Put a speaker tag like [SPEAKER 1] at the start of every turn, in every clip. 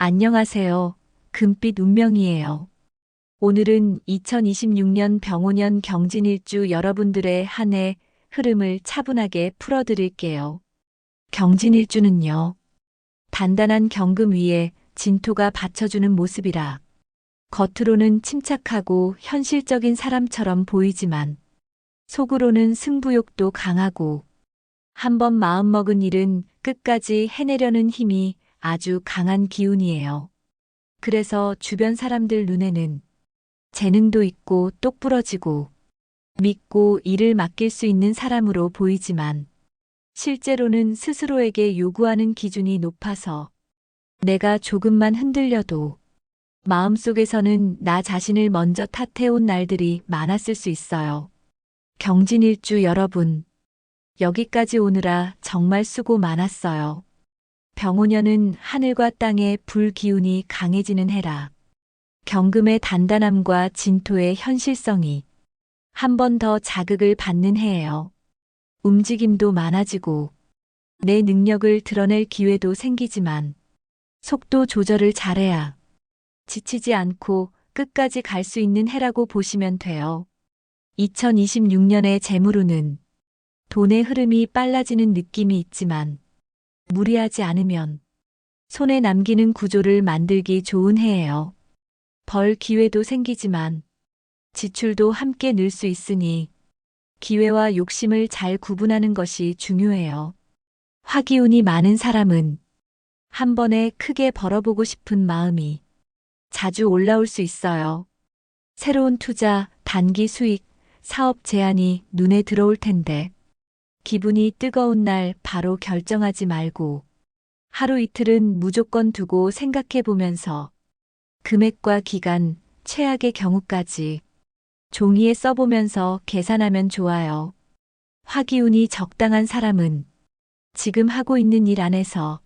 [SPEAKER 1] 안녕하세요. 금빛 운명이에요. 오늘은 2026년 병오년 경진일주 여러분들의 한 해 흐름을 차분하게 풀어드릴게요. 경진일주는요, 단단한 경금 위에 진토가 받쳐주는 모습이라 겉으로는 침착하고 현실적인 사람처럼 보이지만 속으로는 승부욕도 강하고 한번 마음먹은 일은 끝까지 해내려는 힘이 아주 강한 기운이에요. 그래서 주변 사람들 눈에는 재능도 있고 똑부러지고 믿고 일을 맡길 수 있는 사람으로 보이지만 실제로는 스스로에게 요구하는 기준이 높아서 내가 조금만 흔들려도 마음속에서는 나 자신을 먼저 탓해온 날들이 많았을 수 있어요. 경진일주 여러분, 여기까지 오느라 정말 수고 많았어요. 병오년은 하늘과 땅의 불기운이 강해지는 해라. 경금의 단단함과 진토의 현실성이 한 번 더 자극을 받는 해예요. 움직임도 많아지고 내 능력을 드러낼 기회도 생기지만 속도 조절을 잘해야 지치지 않고 끝까지 갈 수 있는 해라고 보시면 돼요. 2026년의 재물운은 돈의 흐름이 빨라지는 느낌이 있지만 무리하지 않으면 손에 남기는 구조를 만들기 좋은 해예요. 벌 기회도 생기지만 지출도 함께 늘 수 있으니 기회와 욕심을 잘 구분하는 것이 중요해요. 화기운이 많은 사람은 한 번에 크게 벌어보고 싶은 마음이 자주 올라올 수 있어요. 새로운 투자, 단기 수익, 사업 제안이 눈에 들어올 텐데 기분이 뜨거운 날 바로 결정하지 말고 하루 이틀은 무조건 두고 생각해 보면서 금액과 기간, 최악의 경우까지 종이에 써보면서 계산하면 좋아요. 화기운이 적당한 사람은 지금 하고 있는 일 안에서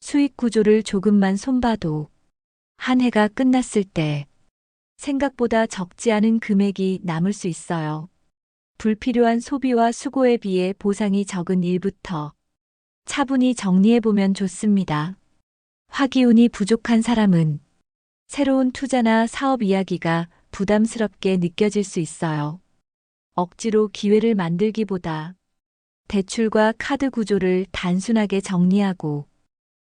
[SPEAKER 1] 수익 구조를 조금만 손봐도 한 해가 끝났을 때 생각보다 적지 않은 금액이 남을 수 있어요. 불필요한 소비와 수고에 비해 보상이 적은 일부터 차분히 정리해보면 좋습니다. 화기운이 부족한 사람은 새로운 투자나 사업 이야기가 부담스럽게 느껴질 수 있어요. 억지로 기회를 만들기보다 대출과 카드 구조를 단순하게 정리하고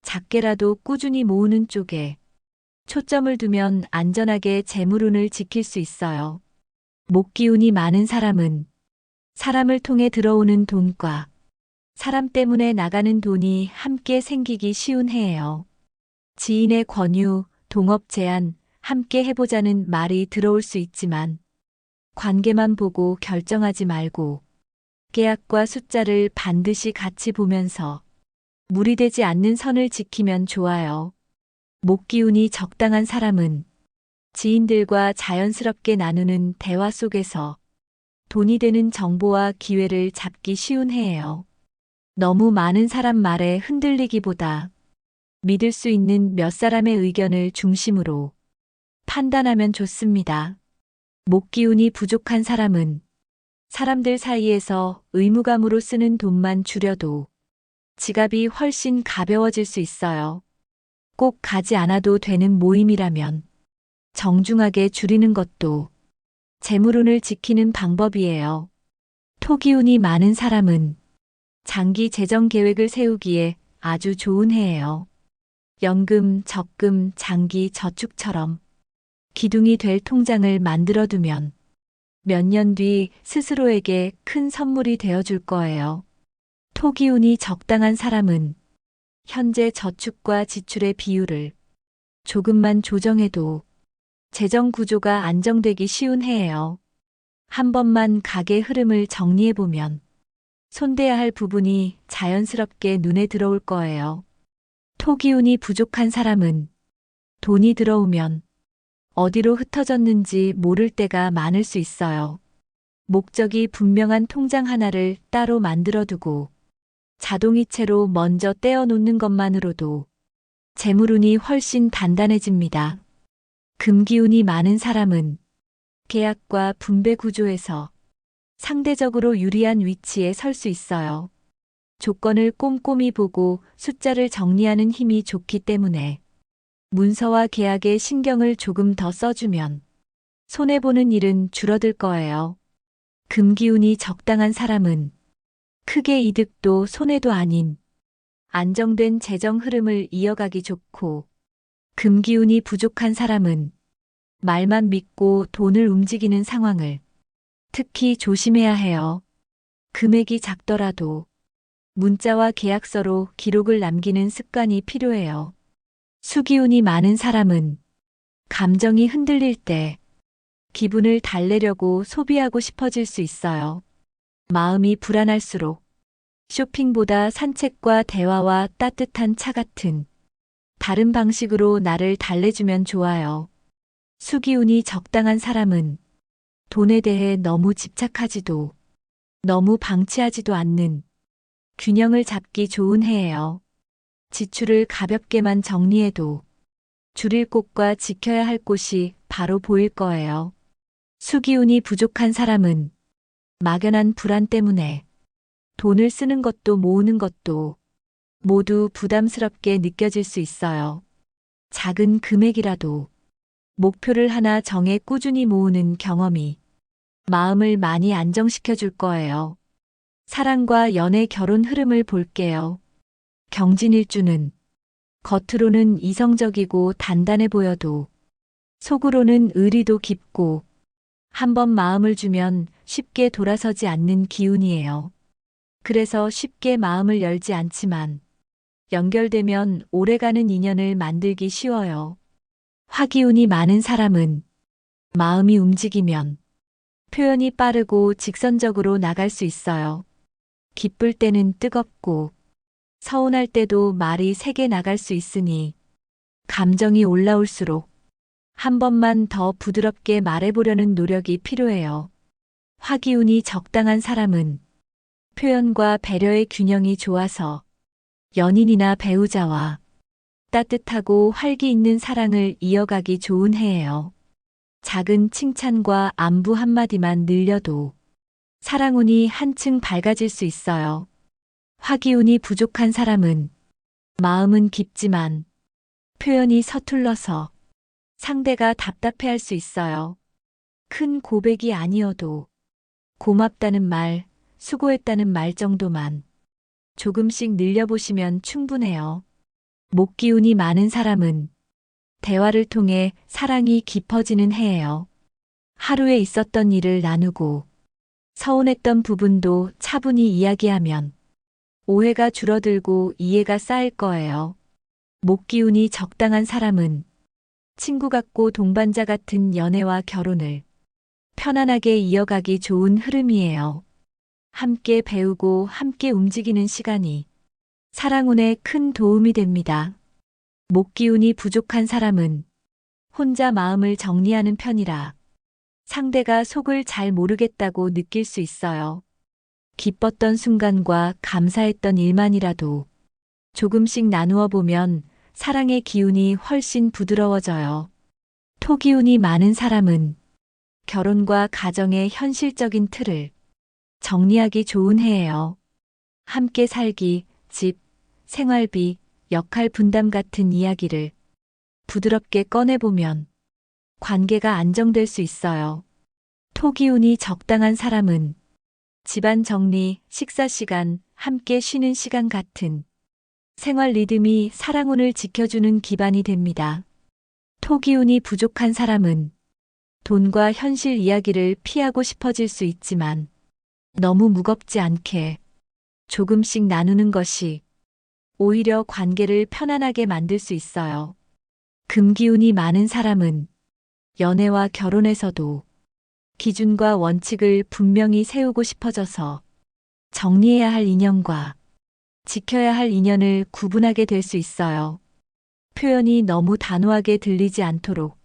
[SPEAKER 1] 작게라도 꾸준히 모으는 쪽에 초점을 두면 안전하게 재물운을 지킬 수 있어요. 목기운이 많은 사람은 사람을 통해 들어오는 돈과 사람 때문에 나가는 돈이 함께 생기기 쉬운 해예요. 지인의 권유, 동업 제안, 함께 해보자는 말이 들어올 수 있지만 관계만 보고 결정하지 말고 계약과 숫자를 반드시 같이 보면서 무리되지 않는 선을 지키면 좋아요. 목기운이 적당한 사람은 지인들과 자연스럽게 나누는 대화 속에서 돈이 되는 정보와 기회를 잡기 쉬운 해예요. 너무 많은 사람 말에 흔들리기보다 믿을 수 있는 몇 사람의 의견을 중심으로 판단하면 좋습니다. 목기운이 부족한 사람은 사람들 사이에서 의무감으로 쓰는 돈만 줄여도 지갑이 훨씬 가벼워질 수 있어요. 꼭 가지 않아도 되는 모임이라면 정중하게 줄이는 것도 재물운을 지키는 방법이에요. 토기운이 많은 사람은 장기 재정 계획을 세우기에 아주 좋은 해예요. 연금, 적금, 장기 저축처럼 기둥이 될 통장을 만들어두면 몇 년 뒤 스스로에게 큰 선물이 되어줄 거예요. 토기운이 적당한 사람은 현재 저축과 지출의 비율을 조금만 조정해도 재정 구조가 안정되기 쉬운 해예요. 한 번만 가계 흐름을 정리해보면 손대야 할 부분이 자연스럽게 눈에 들어올 거예요. 토기운이 부족한 사람은 돈이 들어오면 어디로 흩어졌는지 모를 때가 많을 수 있어요. 목적이 분명한 통장 하나를 따로 만들어두고 자동이체로 먼저 떼어놓는 것만으로도 재물운이 훨씬 단단해집니다. 금기운이 많은 사람은 계약과 분배 구조에서 상대적으로 유리한 위치에 설 수 있어요. 조건을 꼼꼼히 보고 숫자를 정리하는 힘이 좋기 때문에 문서와 계약에 신경을 조금 더 써주면 손해보는 일은 줄어들 거예요. 금기운이 적당한 사람은 크게 이득도 손해도 아닌 안정된 재정 흐름을 이어가기 좋고, 금기운이 부족한 사람은 말만 믿고 돈을 움직이는 상황을 특히 조심해야 해요. 금액이 작더라도 문자와 계약서로 기록을 남기는 습관이 필요해요. 수기운이 많은 사람은 감정이 흔들릴 때 기분을 달래려고 소비하고 싶어질 수 있어요. 마음이 불안할수록 쇼핑보다 산책과 대화와 따뜻한 차 같은 다른 방식으로 나를 달래주면 좋아요. 수기운이 적당한 사람은 돈에 대해 너무 집착하지도 너무 방치하지도 않는 균형을 잡기 좋은 해예요. 지출을 가볍게만 정리해도 줄일 곳과 지켜야 할 곳이 바로 보일 거예요. 수기운이 부족한 사람은 막연한 불안 때문에 돈을 쓰는 것도 모으는 것도 모두 부담스럽게 느껴질 수 있어요. 작은 금액이라도 목표를 하나 정해 꾸준히 모으는 경험이 마음을 많이 안정시켜 줄 거예요. 사랑과 연애 결혼 흐름을 볼게요. 경진일주는 겉으로는 이성적이고 단단해 보여도 속으로는 의리도 깊고 한번 마음을 주면 쉽게 돌아서지 않는 기운이에요. 그래서 쉽게 마음을 열지 않지만 연결되면 오래가는 인연을 만들기 쉬워요. 화기운이 많은 사람은 마음이 움직이면 표현이 빠르고 직선적으로 나갈 수 있어요. 기쁠 때는 뜨겁고 서운할 때도 말이 세게 나갈 수 있으니 감정이 올라올수록 한 번만 더 부드럽게 말해보려는 노력이 필요해요. 화기운이 적당한 사람은 표현과 배려의 균형이 좋아서 연인이나 배우자와 따뜻하고 활기 있는 사랑을 이어가기 좋은 해예요. 작은 칭찬과 안부 한마디만 늘려도 사랑운이 한층 밝아질 수 있어요. 화기운이 부족한 사람은 마음은 깊지만 표현이 서툴러서 상대가 답답해할 수 있어요. 큰 고백이 아니어도 고맙다는 말, 수고했다는 말 정도만 조금씩 늘려보시면 충분해요. 목기운이 많은 사람은 대화를 통해 사랑이 깊어지는 해예요. 하루에 있었던 일을 나누고 서운했던 부분도 차분히 이야기하면 오해가 줄어들고 이해가 쌓일 거예요. 목기운이 적당한 사람은 친구 같고 동반자 같은 연애와 결혼을 편안하게 이어가기 좋은 흐름이에요. 함께 배우고 함께 움직이는 시간이 사랑운에 큰 도움이 됩니다. 목기운이 부족한 사람은 혼자 마음을 정리하는 편이라 상대가 속을 잘 모르겠다고 느낄 수 있어요. 기뻤던 순간과 감사했던 일만이라도 조금씩 나누어 보면 사랑의 기운이 훨씬 부드러워져요. 토기운이 많은 사람은 결혼과 가정의 현실적인 틀을 정리하기 좋은 해예요. 함께 살기, 집, 생활비, 역할 분담 같은 이야기를 부드럽게 꺼내보면 관계가 안정될 수 있어요. 토기운이 적당한 사람은 집안 정리, 식사 시간, 함께 쉬는 시간 같은 생활 리듬이 사랑운을 지켜주는 기반이 됩니다. 토기운이 부족한 사람은 돈과 현실 이야기를 피하고 싶어질 수 있지만 너무 무겁지 않게 조금씩 나누는 것이 오히려 관계를 편안하게 만들 수 있어요. 금기운이 많은 사람은 연애와 결혼에서도 기준과 원칙을 분명히 세우고 싶어져서 정리해야 할 인연과 지켜야 할 인연을 구분하게 될 수 있어요. 표현이 너무 단호하게 들리지 않도록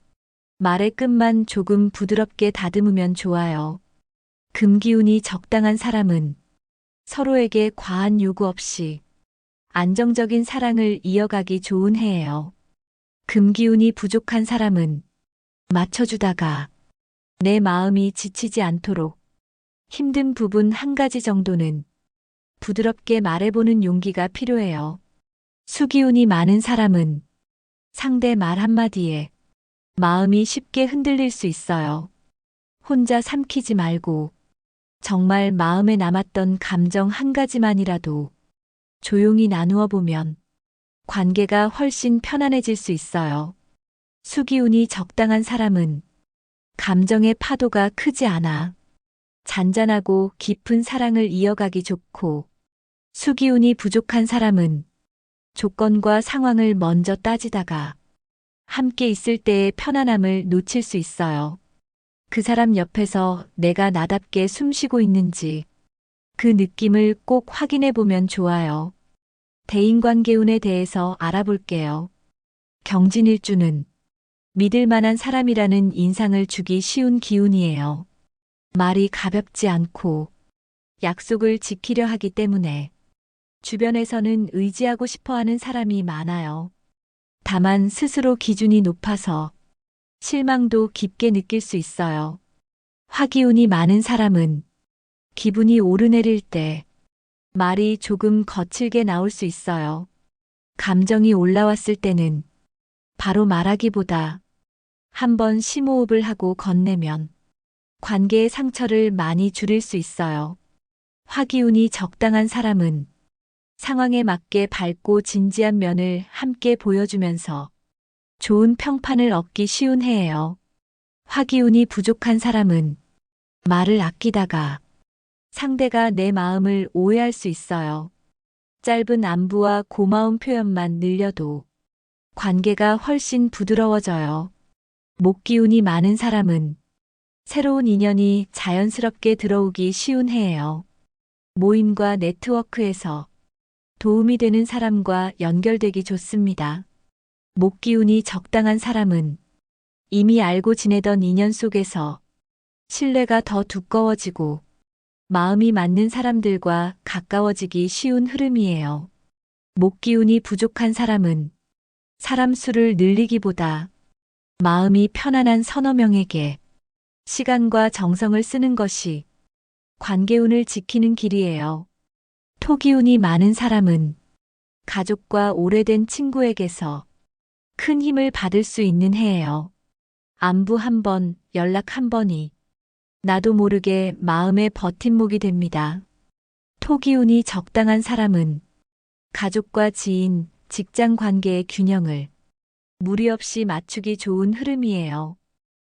[SPEAKER 1] 말의 끝만 조금 부드럽게 다듬으면 좋아요. 금기운이 적당한 사람은 서로에게 과한 요구 없이 안정적인 사랑을 이어가기 좋은 해예요. 금기운이 부족한 사람은 맞춰주다가 내 마음이 지치지 않도록 힘든 부분 한 가지 정도는 부드럽게 말해보는 용기가 필요해요. 수기운이 많은 사람은 상대 말 한마디에 마음이 쉽게 흔들릴 수 있어요. 혼자 삼키지 말고 정말 마음에 남았던 감정 한 가지만이라도 조용히 나누어 보면 관계가 훨씬 편안해질 수 있어요. 수기운이 적당한 사람은 감정의 파도가 크지 않아 잔잔하고 깊은 사랑을 이어가기 좋고, 수기운이 부족한 사람은 조건과 상황을 먼저 따지다가 함께 있을 때의 편안함을 놓칠 수 있어요. 그 사람 옆에서 내가 나답게 숨쉬고 있는지 그 느낌을 꼭 확인해 보면 좋아요. 대인관계운에 대해서 알아볼게요. 경진일주는 믿을 만한 사람이라는 인상을 주기 쉬운 기운이에요. 말이 가볍지 않고 약속을 지키려 하기 때문에 주변에서는 의지하고 싶어 하는 사람이 많아요. 다만 스스로 기준이 높아서 실망도 깊게 느낄 수 있어요. 화기운이 많은 사람은 기분이 오르내릴 때 말이 조금 거칠게 나올 수 있어요. 감정이 올라왔을 때는 바로 말하기보다 한번 심호흡을 하고 건네면 관계의 상처를 많이 줄일 수 있어요. 화기운이 적당한 사람은 상황에 맞게 밝고 진지한 면을 함께 보여주면서 좋은 평판을 얻기 쉬운 해예요. 화기운이 부족한 사람은 말을 아끼다가 상대가 내 마음을 오해할 수 있어요. 짧은 안부와 고마운 표현만 늘려도 관계가 훨씬 부드러워져요. 목기운이 많은 사람은 새로운 인연이 자연스럽게 들어오기 쉬운 해예요. 모임과 네트워크에서 도움이 되는 사람과 연결되기 좋습니다. 목기운이 적당한 사람은 이미 알고 지내던 인연 속에서 신뢰가 더 두꺼워지고 마음이 맞는 사람들과 가까워지기 쉬운 흐름이에요. 목기운이 부족한 사람은 사람 수를 늘리기보다 마음이 편안한 서너 명에게 시간과 정성을 쓰는 것이 관계운을 지키는 길이에요. 토기운이 많은 사람은 가족과 오래된 친구에게서 큰 힘을 받을 수 있는 해예요. 안부 한 번, 연락 한 번이 나도 모르게 마음의 버팀목이 됩니다. 토기운이 적당한 사람은 가족과 지인, 직장 관계의 균형을 무리 없이 맞추기 좋은 흐름이에요.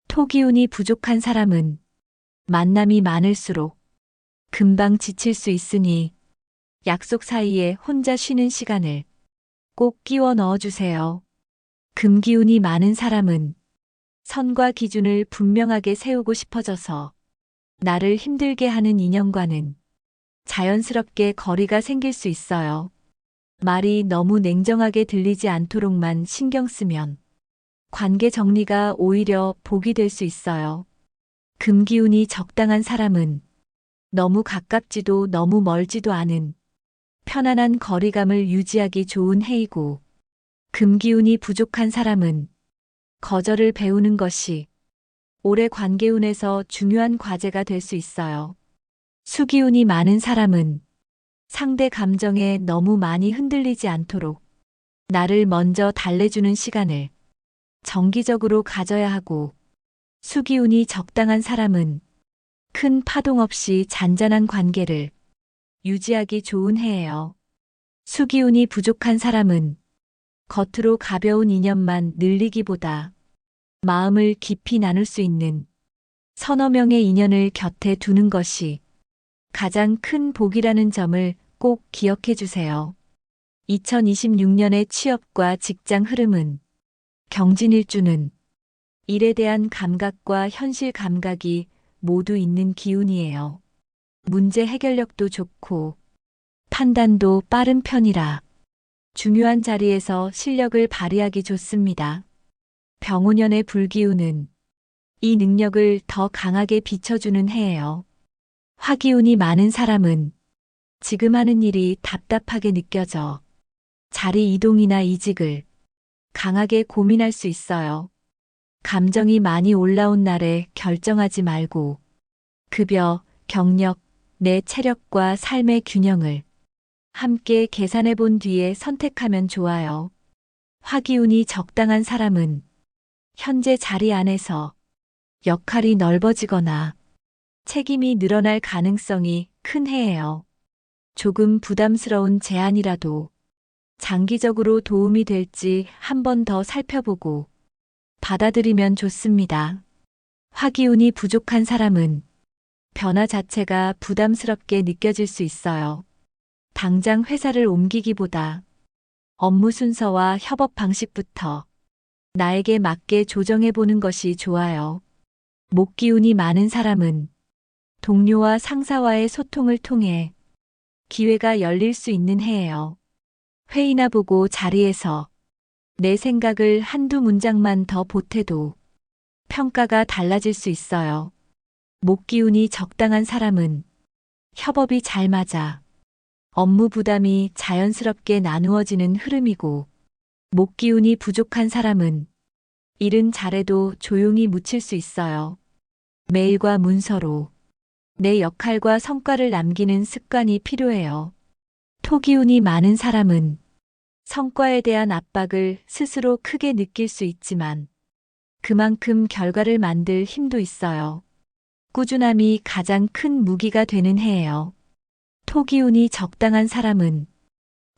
[SPEAKER 1] 토기운이 부족한 사람은 만남이 많을수록 금방 지칠 수 있으니 약속 사이에 혼자 쉬는 시간을 꼭 끼워 넣어주세요. 금기운이 많은 사람은 선과 기준을 분명하게 세우고 싶어져서 나를 힘들게 하는 인연과는 자연스럽게 거리가 생길 수 있어요. 말이 너무 냉정하게 들리지 않도록만 신경 쓰면 관계 정리가 오히려 복이 될 수 있어요. 금기운이 적당한 사람은 너무 가깝지도 너무 멀지도 않은 편안한 거리감을 유지하기 좋은 해이고, 금기운이 부족한 사람은 거절을 배우는 것이 올해 관계운에서 중요한 과제가 될 수 있어요. 수기운이 많은 사람은 상대 감정에 너무 많이 흔들리지 않도록 나를 먼저 달래주는 시간을 정기적으로 가져야 하고, 수기운이 적당한 사람은 큰 파동 없이 잔잔한 관계를 유지하기 좋은 해예요. 수기운이 부족한 사람은 겉으로 가벼운 인연만 늘리기보다 마음을 깊이 나눌 수 있는 서너 명의 인연을 곁에 두는 것이 가장 큰 복이라는 점을 꼭 기억해 주세요. 2026년의 취업과 직장 흐름은 경진일주는 일에 대한 감각과 현실 감각이 모두 있는 기운이에요. 문제 해결력도 좋고 판단도 빠른 편이라 중요한 자리에서 실력을 발휘하기 좋습니다. 병오년의 불기운은 이 능력을 더 강하게 비춰주는 해예요. 화기운이 많은 사람은 지금 하는 일이 답답하게 느껴져 자리 이동이나 이직을 강하게 고민할 수 있어요. 감정이 많이 올라온 날에 결정하지 말고 급여, 경력, 내 체력과 삶의 균형을 함께 계산해 본 뒤에 선택하면 좋아요. 화기운이 적당한 사람은 현재 자리 안에서 역할이 넓어지거나 책임이 늘어날 가능성이 큰 해예요. 조금 부담스러운 제안이라도 장기적으로 도움이 될지 한 번 더 살펴보고 받아들이면 좋습니다. 화기운이 부족한 사람은 변화 자체가 부담스럽게 느껴질 수 있어요. 당장 회사를 옮기기보다 업무 순서와 협업 방식부터 나에게 맞게 조정해 보는 것이 좋아요. 목기운이 많은 사람은 동료와 상사와의 소통을 통해 기회가 열릴 수 있는 해예요. 회의나 보고 자리에서 내 생각을 한두 문장만 더 보태도 평가가 달라질 수 있어요. 목기운이 적당한 사람은 협업이 잘 맞아 업무 부담이 자연스럽게 나누어지는 흐름이고, 목기운이 부족한 사람은 일은 잘해도 조용히 묻힐 수 있어요. 메일과 문서로 내 역할과 성과를 남기는 습관이 필요해요. 토기운이 많은 사람은 성과에 대한 압박을 스스로 크게 느낄 수 있지만 그만큼 결과를 만들 힘도 있어요. 꾸준함이 가장 큰 무기가 되는 해예요. 토기운이 적당한 사람은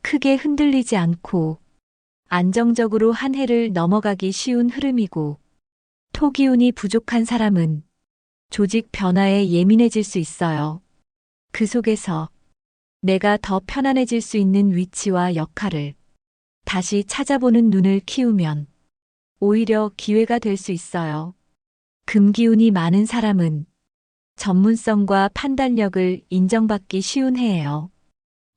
[SPEAKER 1] 크게 흔들리지 않고 안정적으로 한 해를 넘어가기 쉬운 흐름이고, 토기운이 부족한 사람은 조직 변화에 예민해질 수 있어요. 그 속에서 내가 더 편안해질 수 있는 위치와 역할을 다시 찾아보는 눈을 키우면 오히려 기회가 될 수 있어요. 금기운이 많은 사람은 전문성과 판단력을 인정받기 쉬운 해예요.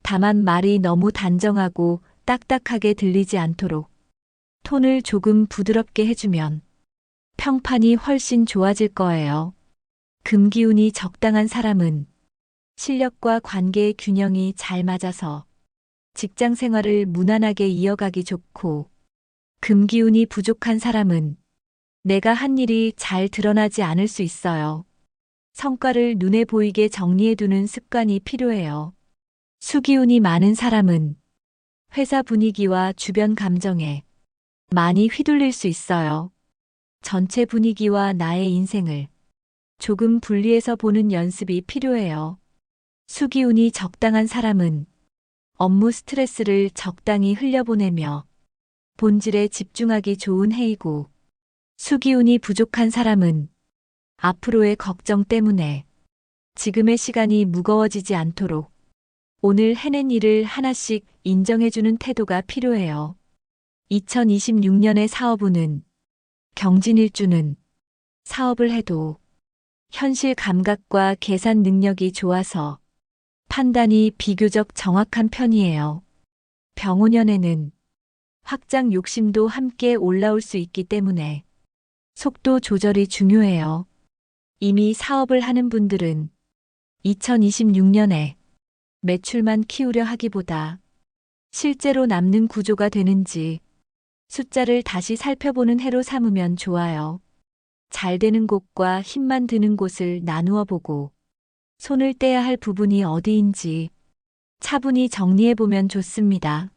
[SPEAKER 1] 다만 말이 너무 단정하고 딱딱하게 들리지 않도록 톤을 조금 부드럽게 해주면 평판이 훨씬 좋아질 거예요. 금기운이 적당한 사람은 실력과 관계의 균형이 잘 맞아서 직장 생활을 무난하게 이어가기 좋고, 금기운이 부족한 사람은 내가 한 일이 잘 드러나지 않을 수 있어요. 성과를 눈에 보이게 정리해두는 습관이 필요해요. 수기운이 많은 사람은 회사 분위기와 주변 감정에 많이 휘둘릴 수 있어요. 전체 분위기와 나의 인생을 조금 분리해서 보는 연습이 필요해요. 수기운이 적당한 사람은 업무 스트레스를 적당히 흘려보내며 본질에 집중하기 좋은 해이고, 수기운이 부족한 사람은 앞으로의 걱정 때문에 지금의 시간이 무거워지지 않도록 오늘 해낸 일을 하나씩 인정해주는 태도가 필요해요. 2026년의 사업운은 경진일주는 사업을 해도 현실 감각과 계산 능력이 좋아서 판단이 비교적 정확한 편이에요. 병오년에는 확장 욕심도 함께 올라올 수 있기 때문에 속도 조절이 중요해요. 이미 사업을 하는 분들은 2026년에 매출만 키우려 하기보다 실제로 남는 구조가 되는지 숫자를 다시 살펴보는 해로 삼으면 좋아요. 잘 되는 곳과 힘만 드는 곳을 나누어 보고 손을 떼야 할 부분이 어디인지 차분히 정리해보면 좋습니다.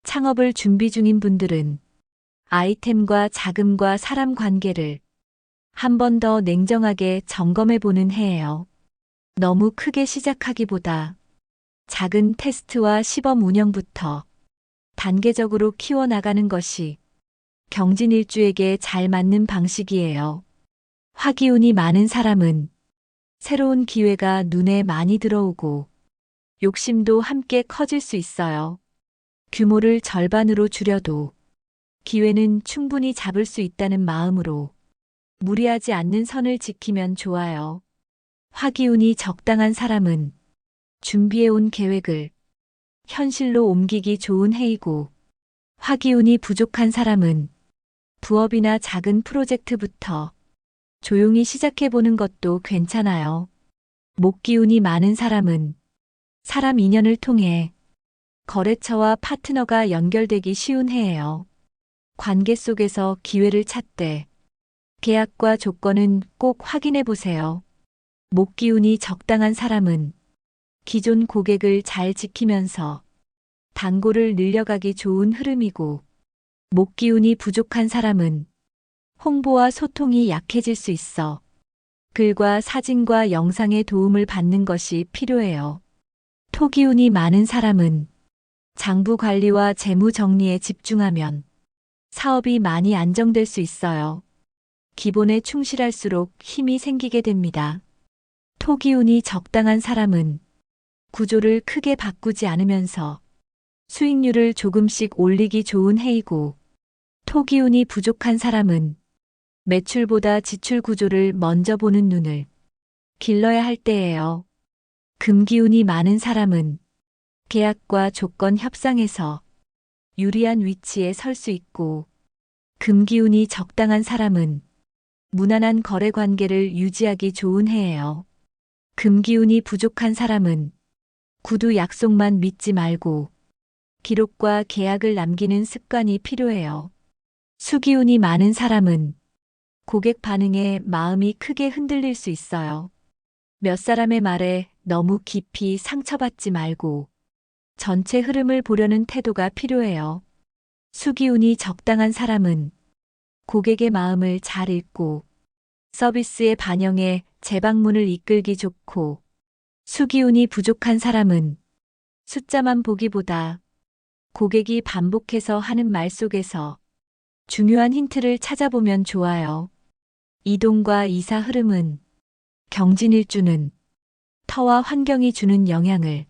[SPEAKER 1] 창업을 준비 중인 분들은 아이템과 자금과 사람 관계를 한 번 더 냉정하게 점검해보는 해예요. 너무 크게 시작하기보다 작은 테스트와 시범 운영부터 단계적으로 키워나가는 것이 경진일주에게 잘 맞는 방식이에요. 화기운이 많은 사람은 새로운 기회가 눈에 많이 들어오고 욕심도 함께 커질 수 있어요. 규모를 절반으로 줄여도 기회는 충분히 잡을 수 있다는 마음으로 무리하지 않는 선을 지키면 좋아요. 화기운이 적당한 사람은 준비해온 계획을 현실로 옮기기 좋은 해이고, 화기운이 부족한 사람은 부업이나 작은 프로젝트부터 조용히 시작해보는 것도 괜찮아요. 목기운이 많은 사람은 사람 인연을 통해 거래처와 파트너가 연결되기 쉬운 해예요. 관계 속에서 기회를 찾되 계약과 조건은 꼭 확인해 보세요. 목기운이 적당한 사람은 기존 고객을 잘 지키면서 단골을 늘려가기 좋은 흐름이고, 목 기운이 부족한 사람은 홍보와 소통이 약해질 수 있어 글과 사진과 영상의 도움을 받는 것이 필요해요. 토 기운이 많은 사람은 장부 관리와 재무 정리에 집중하면 사업이 많이 안정될 수 있어요. 기본에 충실할수록 힘이 생기게 됩니다. 토 기운이 적당한 사람은 구조를 크게 바꾸지 않으면서 수익률을 조금씩 올리기 좋은 해이고, 토 기운이 부족한 사람은 매출보다 지출 구조를 먼저 보는 눈을 길러야 할 때예요. 금 기운이 많은 사람은 계약과 조건 협상에서 유리한 위치에 설 수 있고, 금 기운이 적당한 사람은 무난한 거래 관계를 유지하기 좋은 해예요. 금 기운이 부족한 사람은 구두 약속만 믿지 말고 기록과 계약을 남기는 습관이 필요해요. 수 기운이 많은 사람은 고객 반응에 마음이 크게 흔들릴 수 있어요. 몇 사람의 말에 너무 깊이 상처받지 말고 전체 흐름을 보려는 태도가 필요해요. 수 기운이 적당한 사람은 고객의 마음을 잘 읽고 서비스의 반영에 재방문을 이끌기 좋고, 수 기운이 부족한 사람은 숫자만 보기보다 고객이 반복해서 하는 말 속에서 중요한 힌트를 찾아보면 좋아요. 이동과 이사 흐름은 경진일주는 터와 환경이 주는 영향을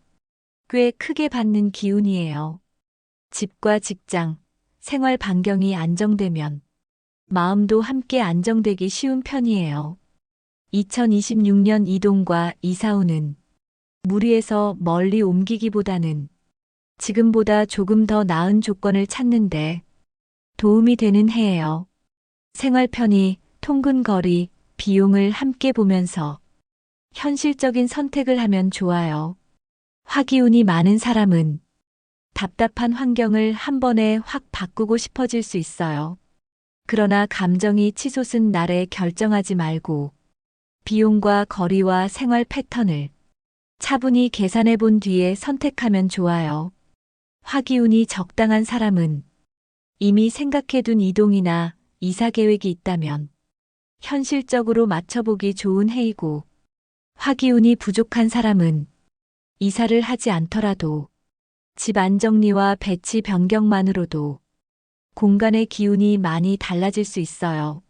[SPEAKER 1] 꽤 크게 받는 기운이에요. 집과 직장, 생활 반경이 안정되면 마음도 함께 안정되기 쉬운 편이에요. 2026년 이동과 이사운은 무리해서 멀리 옮기기보다는 지금보다 조금 더 나은 조건을 찾는데 도움이 되는 해예요. 생활 편의, 통근 거리, 비용을 함께 보면서 현실적인 선택을 하면 좋아요. 화기운이 많은 사람은 답답한 환경을 한 번에 확 바꾸고 싶어질 수 있어요. 그러나 감정이 치솟은 날에 결정하지 말고 비용과 거리와 생활 패턴을 차분히 계산해 본 뒤에 선택하면 좋아요. 화기운이 적당한 사람은 이미 생각해둔 이동이나 이사 계획이 있다면 현실적으로 맞춰보기 좋은 해이고, 화기운이 부족한 사람은 이사를 하지 않더라도 집 안정리와 배치 변경만으로도 공간의 기운이 많이 달라질 수 있어요.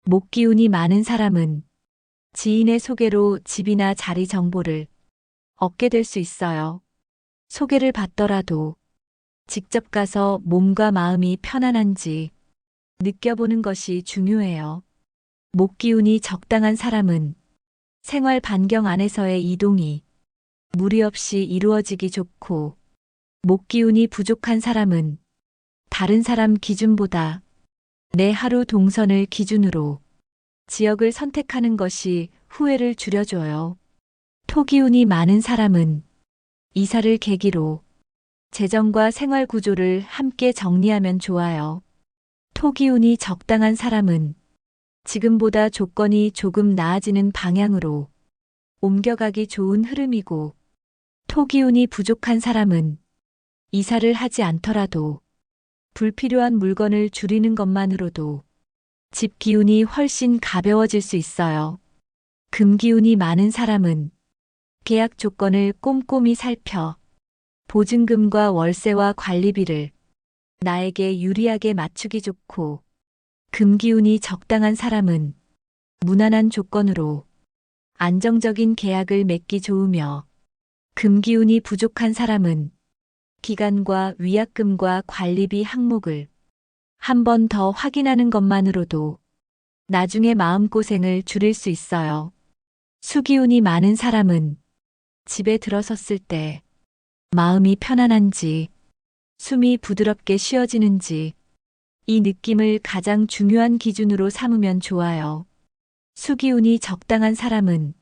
[SPEAKER 1] 목 기운이 많은 사람은 지인의 소개로 집이나 자리 정보를 얻게 될 수 있어요. 소개를 받더라도 직접 가서 몸과 마음이 편안한지 느껴보는 것이 중요해요. 목 기운이 적당한 사람은 생활 반경 안에서의 이동이 무리 없이 이루어지기 좋고, 목 기운이 부족한 사람은 다른 사람 기준보다 내 하루 동선을 기준으로 지역을 선택하는 것이 후회를 줄여줘요. 토 기운이 많은 사람은 이사를 계기로 재정과 생활 구조를 함께 정리하면 좋아요. 토 기운이 적당한 사람은 지금보다 조건이 조금 나아지는 방향으로 옮겨가기 좋은 흐름이고, 토 기운이 부족한 사람은 이사를 하지 않더라도 불필요한 물건을 줄이는 것만으로도 집 기운이 훨씬 가벼워질 수 있어요. 금 기운이 많은 사람은 계약 조건을 꼼꼼히 살펴 보증금과 월세와 관리비를 나에게 유리하게 맞추기 좋고, 금 기운이 적당한 사람은 무난한 조건으로 안정적인 계약을 맺기 좋으며, 금 기운이 부족한 사람은 기간과 위약금과 관리비 항목을 한 번 더 확인하는 것만으로도 나중에 마음고생을 줄일 수 있어요. 수 기운이 많은 사람은 집에 들어섰을 때 마음이 편안한지, 숨이 부드럽게 쉬어지는지 이 느낌을 가장 중요한 기준으로 삼으면 좋아요. 수 기운이 적당한 사람은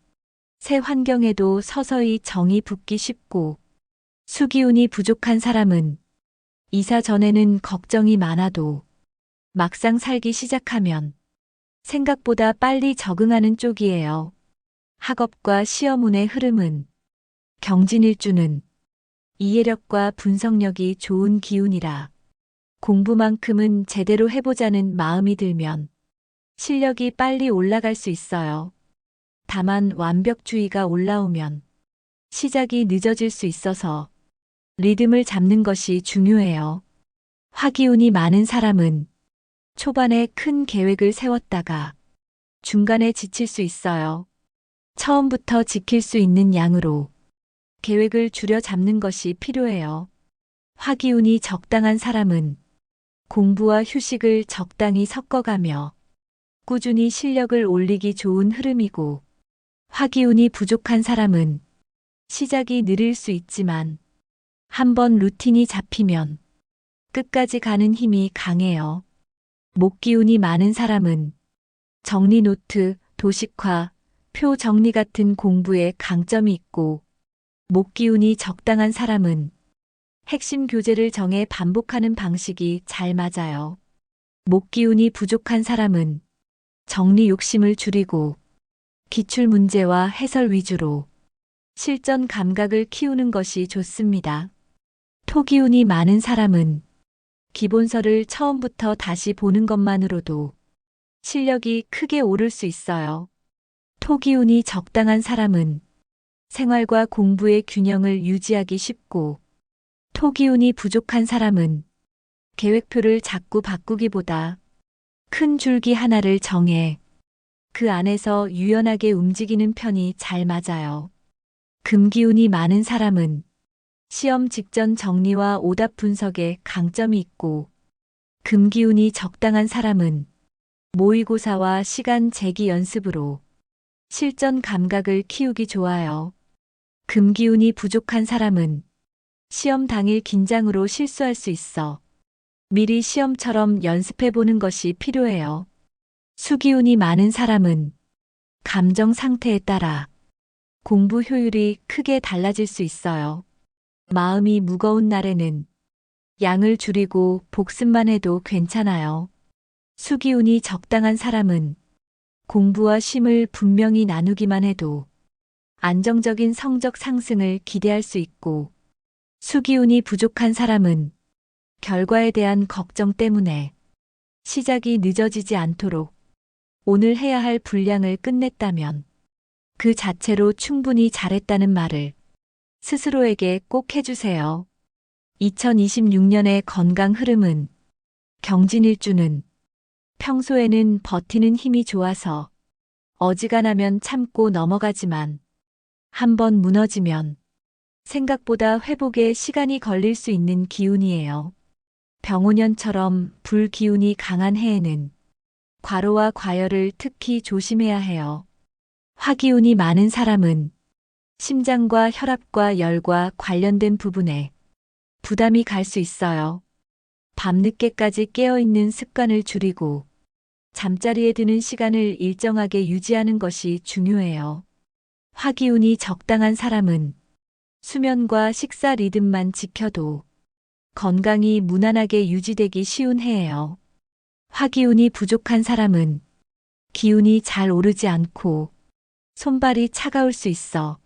[SPEAKER 1] 새 환경에도 서서히 정이 붙기 쉽고, 수 기운이 부족한 사람은 이사 전에는 걱정이 많아도 막상 살기 시작하면 생각보다 빨리 적응하는 쪽이에요. 학업과 시험운의 흐름은 경진일주는 이해력과 분석력이 좋은 기운이라 공부만큼은 제대로 해보자는 마음이 들면 실력이 빨리 올라갈 수 있어요. 다만 완벽주의가 올라오면 시작이 늦어질 수 있어서 리듬을 잡는 것이 중요해요. 화기운이 많은 사람은 초반에 큰 계획을 세웠다가 중간에 지칠 수 있어요. 처음부터 지킬 수 있는 양으로 계획을 줄여 잡는 것이 필요해요. 화기운이 적당한 사람은 공부와 휴식을 적당히 섞어가며 꾸준히 실력을 올리기 좋은 흐름이고, 화기운이 부족한 사람은 시작이 느릴 수 있지만 한번 루틴이 잡히면 끝까지 가는 힘이 강해요. 목기운이 많은 사람은 정리 노트, 도식화, 표 정리 같은 공부에 강점이 있고, 목기운이 적당한 사람은 핵심 교재를 정해 반복하는 방식이 잘 맞아요. 목기운이 부족한 사람은 정리 욕심을 줄이고 기출 문제와 해설 위주로 실전 감각을 키우는 것이 좋습니다. 토기운이 많은 사람은 기본서를 처음부터 다시 보는 것만으로도 실력이 크게 오를 수 있어요. 토기운이 적당한 사람은 생활과 공부의 균형을 유지하기 쉽고, 토기운이 부족한 사람은 계획표를 자꾸 바꾸기보다 큰 줄기 하나를 정해 그 안에서 유연하게 움직이는 편이 잘 맞아요. 금기운이 많은 사람은 시험 직전 정리와 오답 분석에 강점이 있고, 금기운이 적당한 사람은 모의고사와 시간 재기 연습으로 실전 감각을 키우기 좋아요. 금기운이 부족한 사람은 시험 당일 긴장으로 실수할 수 있어 미리 시험처럼 연습해 보는 것이 필요해요. 수기운이 많은 사람은 감정 상태에 따라 공부 효율이 크게 달라질 수 있어요. 마음이 무거운 날에는 양을 줄이고 복습만 해도 괜찮아요. 수기운이 적당한 사람은 공부와 쉼을 분명히 나누기만 해도 안정적인 성적 상승을 기대할 수 있고, 수기운이 부족한 사람은 결과에 대한 걱정 때문에 시작이 늦어지지 않도록 오늘 해야 할 분량을 끝냈다면 그 자체로 충분히 잘했다는 말을 스스로에게 꼭 해주세요. 2026년의 건강 흐름은 경진일주는 평소에는 버티는 힘이 좋아서 어지간하면 참고 넘어가지만 한번 무너지면 생각보다 회복에 시간이 걸릴 수 있는 기운이에요. 병오년처럼 불기운이 강한 해에는 과로와 과열을 특히 조심해야 해요. 화기운이 많은 사람은 심장과 혈압과 열과 관련된 부분에 부담이 갈 수 있어요. 밤늦게까지 깨어있는 습관을 줄이고 잠자리에 드는 시간을 일정하게 유지하는 것이 중요해요. 화기운이 적당한 사람은 수면과 식사 리듬만 지켜도 건강이 무난하게 유지되기 쉬운 해예요. 화기운이 부족한 사람은 기운이 잘 오르지 않고 손발이 차가울 수 있어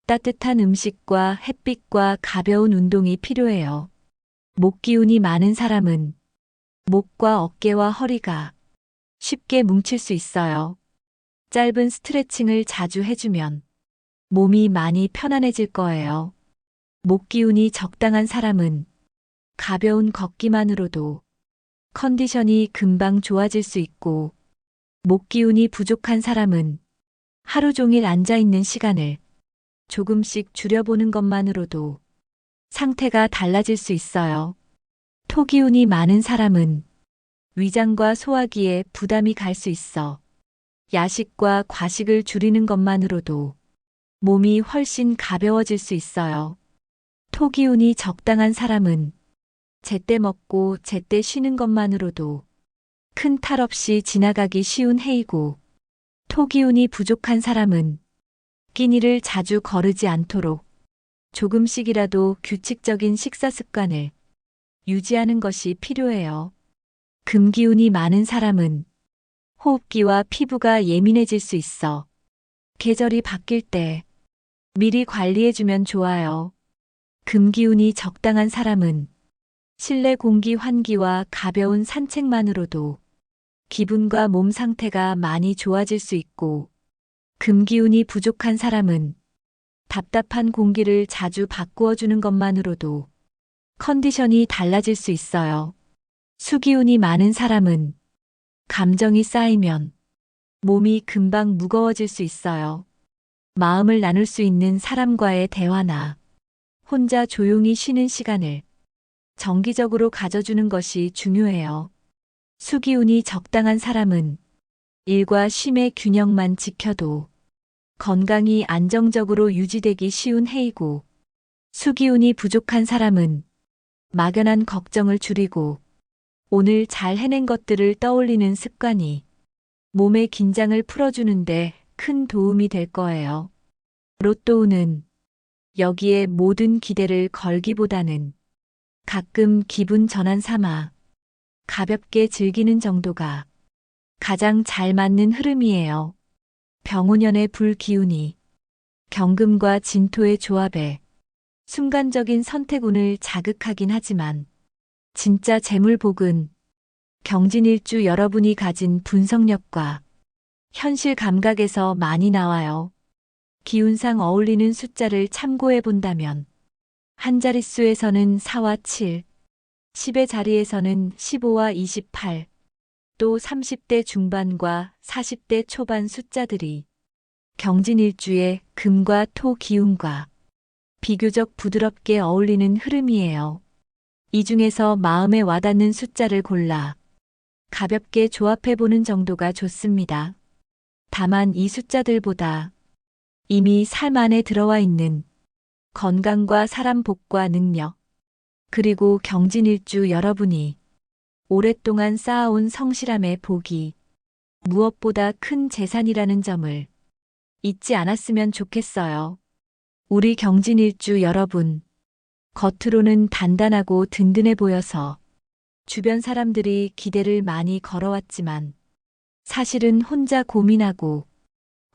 [SPEAKER 1] 따뜻한 음식과 햇빛과 가벼운 운동이 필요해요. 목기운이 많은 사람은 목과 어깨와 허리가 쉽게 뭉칠 수 있어요. 짧은 스트레칭을 자주 해주면 몸이 많이 편안해질 거예요. 목기운이 적당한 사람은 가벼운 걷기만으로도 컨디션이 금방 좋아질 수 있고, 목기운이 부족한 사람은 하루 종일 앉아있는 시간을 조금씩 줄여보는 것만으로도 상태가 달라질 수 있어요. 토기운이 많은 사람은 위장과 소화기에 부담이 갈 수 있어 야식과 과식을 줄이는 것만으로도 몸이 훨씬 가벼워질 수 있어요. 토기운이 적당한 사람은 제때 먹고 제때 쉬는 것만으로도 큰 탈 없이 지나가기 쉬운 해이고, 토기운이 부족한 사람은 끼니를 자주 거르지 않도록 조금씩이라도 규칙적인 식사 습관을 유지하는 것이 필요해요. 금기운이 많은 사람은 호흡기와 피부가 예민해질 수 있어 계절이 바뀔 때 미리 관리해주면 좋아요. 금기운이 적당한 사람은 실내 공기 환기와 가벼운 산책만으로도 기분과 몸 상태가 많이 좋아질 수 있고, 금기운이 부족한 사람은 답답한 공기를 자주 바꾸어 주는 것만으로도 컨디션이 달라질 수 있어요. 수기운이 많은 사람은 감정이 쌓이면 몸이 금방 무거워질 수 있어요. 마음을 나눌 수 있는 사람과의 대화나 혼자 조용히 쉬는 시간을 정기적으로 가져주는 것이 중요해요. 수기운이 적당한 사람은 일과 쉼의 균형만 지켜도 건강이 안정적으로 유지되기 쉬운 해이고, 수기운이 부족한 사람은 막연한 걱정을 줄이고 오늘 잘 해낸 것들을 떠올리는 습관이 몸의 긴장을 풀어주는데 큰 도움이 될 거예요. 로또운은 여기에 모든 기대를 걸기보다는 가끔 기분 전환 삼아 가볍게 즐기는 정도가 가장 잘 맞는 흐름이에요. 병운년의 불기운이 경금과 진토의 조합에 순간적인 선택운을 자극하긴 하지만 진짜 재물복은 경진일주 여러분이 가진 분석력과 현실 감각에서 많이 나와요. 기운상 어울리는 숫자를 참고해 본다면 한 자릿수에서는 4와 7, 10의 자리에서는 15와 28, 또 30대 중반과 40대 초반 숫자들이 경진일주의 금과 토 기운과 비교적 부드럽게 어울리는 흐름이에요. 이 중에서 마음에 와닿는 숫자를 골라 가볍게 조합해보는 정도가 좋습니다. 다만 이 숫자들보다 이미 삶 안에 들어와 있는 건강과 사람 복과 능력, 그리고 경진일주 여러분이 오랫동안 쌓아온 성실함의 복이 무엇보다 큰 재산이라는 점을 잊지 않았으면 좋겠어요. 우리 경진일주 여러분, 겉으로는 단단하고 든든해 보여서 주변 사람들이 기대를 많이 걸어왔지만 사실은 혼자 고민하고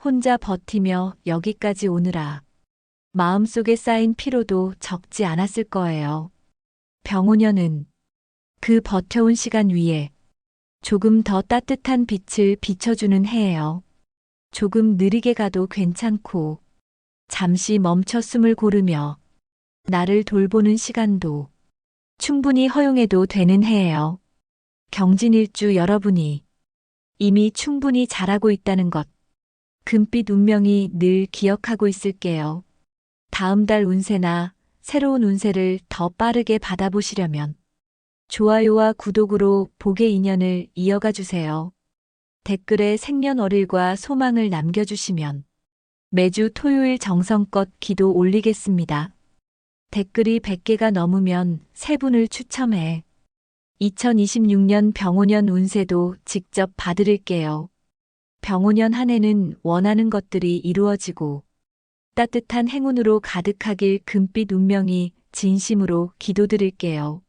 [SPEAKER 1] 혼자 버티며 여기까지 오느라 마음속에 쌓인 피로도 적지 않았을 거예요. 병운년은 그 버텨온 시간 위에 조금 더 따뜻한 빛을 비춰주는 해예요. 조금 느리게 가도 괜찮고 잠시 멈춰 숨을 고르며 나를 돌보는 시간도 충분히 허용해도 되는 해예요. 경진일주 여러분이 이미 충분히 잘하고 있다는 것, 금빛 운명이 늘 기억하고 있을게요. 다음 달 운세나 새로운 운세를 더 빠르게 받아보시려면 좋아요와 구독으로 복의 인연을 이어가 주세요. 댓글에 생년월일과 소망을 남겨주시면 매주 토요일 정성껏 기도 올리겠습니다. 댓글이 100개가 넘으면 3분을 추첨해 2026년 병오년 운세도 직접 봐드릴게요. 병오년 한 해는 원하는 것들이 이루어지고 따뜻한 행운으로 가득하길 금빛 운명이 진심으로 기도드릴게요.